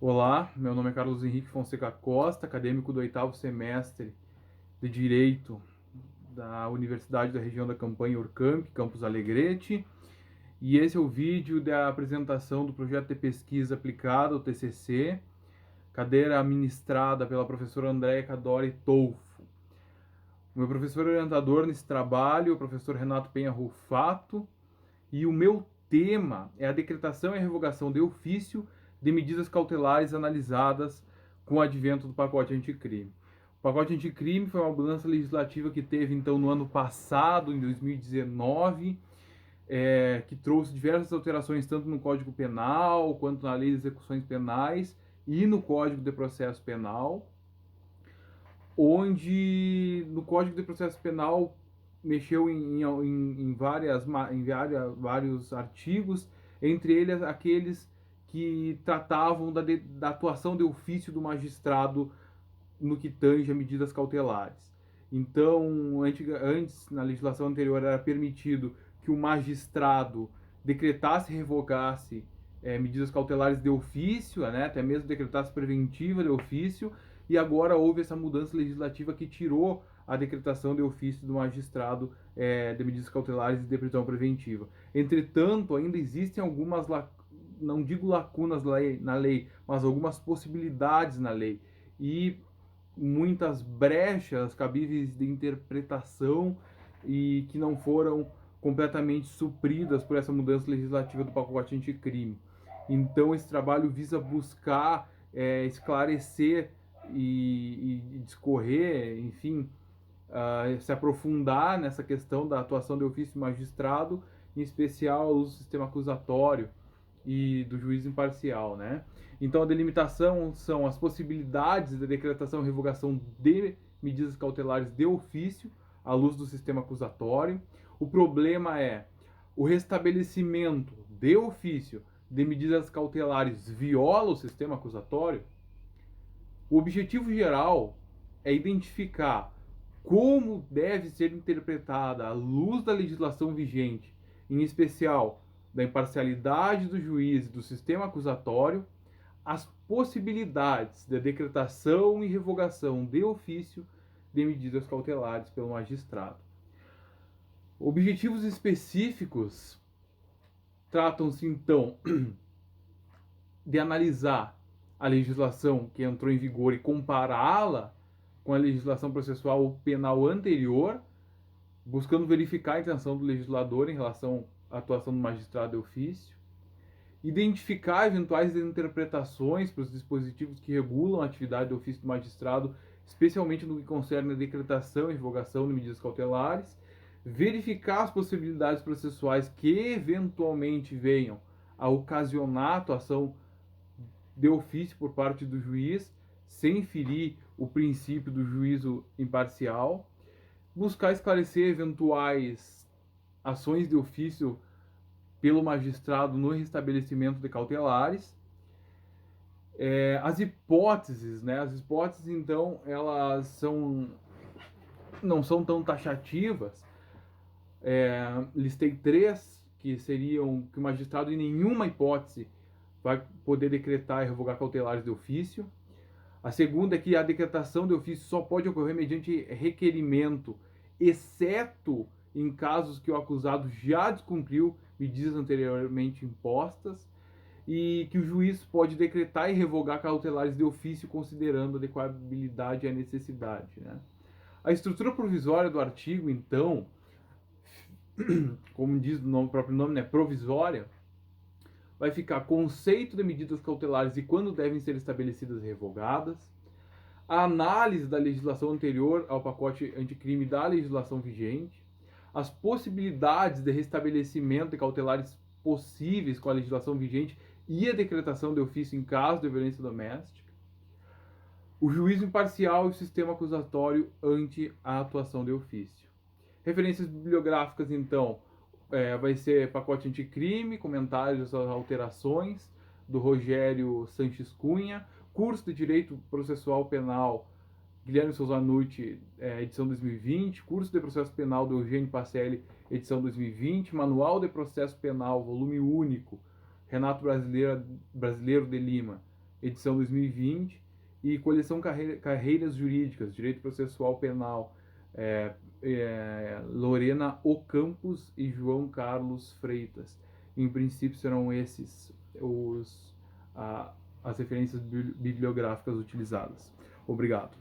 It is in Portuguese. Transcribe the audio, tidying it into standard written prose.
Olá, meu nome é Carlos Henrique Fonseca Costa, acadêmico do oitavo semestre de Direito da Universidade da Região da Campanha Urcamp, Campus Alegrete, e esse é o vídeo da apresentação do projeto de pesquisa aplicada, o TCC, cadeira ministrada pela professora Andréa Cadore Tolfo. O meu professor orientador nesse trabalho, o professor Renato Penha Rufato, e o meu tema é a decretação e a revogação de ofício de medidas cautelares analisadas com o advento do pacote anticrime. O pacote anticrime foi uma mudança legislativa que teve então no ano passado, em 2019, que trouxe diversas alterações tanto no Código Penal quanto na Lei de Execuções Penais e no Código de Processo Penal, onde no Código de Processo Penal mexeu vários artigos, entre eles aqueles que tratavam da atuação de ofício do magistrado no que tange a medidas cautelares. Então, antes, na legislação anterior, era permitido que o magistrado decretasse e revogasse medidas cautelares de ofício, né, até mesmo decretasse preventiva de ofício, e agora houve essa mudança legislativa que tirou a decretação de ofício do magistrado de medidas cautelares e de prisão preventiva. Entretanto, ainda existem algumas, não digo lacunas na lei, mas algumas possibilidades na lei. E muitas brechas cabíveis de interpretação e que não foram completamente supridas por essa mudança legislativa do pacote anticrime. Então, esse trabalho visa buscar esclarecer e discorrer, enfim, se aprofundar nessa questão da atuação de ofício magistrado, em especial o sistema acusatório e do juiz imparcial, né? Então a delimitação são as possibilidades de decretação e revogação de medidas cautelares de ofício à luz do sistema acusatório. O problema é o restabelecimento de ofício de medidas cautelares viola o sistema acusatório. O objetivo geral é identificar como deve ser interpretada à luz da legislação vigente, em especial da imparcialidade do juiz e do sistema acusatório, as possibilidades de decretação e revogação de ofício de medidas cautelares pelo magistrado. Objetivos específicos tratam-se então de analisar a legislação que entrou em vigor e compará-la com a legislação processual penal anterior, buscando verificar a intenção do legislador em relação à atuação do magistrado de ofício, identificar eventuais interpretações para os dispositivos que regulam a atividade de ofício do magistrado, especialmente no que concerne a decretação e revogação de medidas cautelares, verificar as possibilidades processuais que eventualmente venham a ocasionar a atuação de ofício por parte do juiz, sem ferir o princípio do juízo imparcial, buscar esclarecer eventuais ações de ofício pelo magistrado no restabelecimento de cautelares. As hipóteses, né? As hipóteses, então, elas não são tão taxativas. Listei três que seriam que o magistrado em nenhuma hipótese vai poder decretar e revogar cautelares de ofício. A segunda é que a decretação de ofício só pode ocorrer mediante requerimento, exceto em casos que o acusado já descumpriu medidas anteriormente impostas, e que o juiz pode decretar e revogar cautelares de ofício considerando a adequabilidade e a necessidade, né? A estrutura provisória do artigo, então, como diz o próprio nome, né, provisória, vai ficar conceito de medidas cautelares e quando devem ser estabelecidas e revogadas, a análise da legislação anterior ao pacote anticrime da legislação vigente, as possibilidades de restabelecimento de cautelares possíveis com a legislação vigente e a decretação de ofício em caso de violência doméstica, o juízo imparcial e o sistema acusatório ante a atuação de ofício. Referências bibliográficas, então, vai ser pacote anticrime, comentários às alterações, do Rogério Sanches Cunha, curso de Direito Processual Penal, Guilherme Souza Nucci, edição 2020, curso de Processo Penal do Eugênio Pacelli, edição 2020, Manual de Processo Penal, volume único, Renato Brasileiro de Lima, edição 2020, e coleção Carreiras Jurídicas, Direito Processual Penal, Lorena Ocampos e João Carlos Freitas. Em princípio serão esses as referências bibliográficas utilizadas. Obrigado.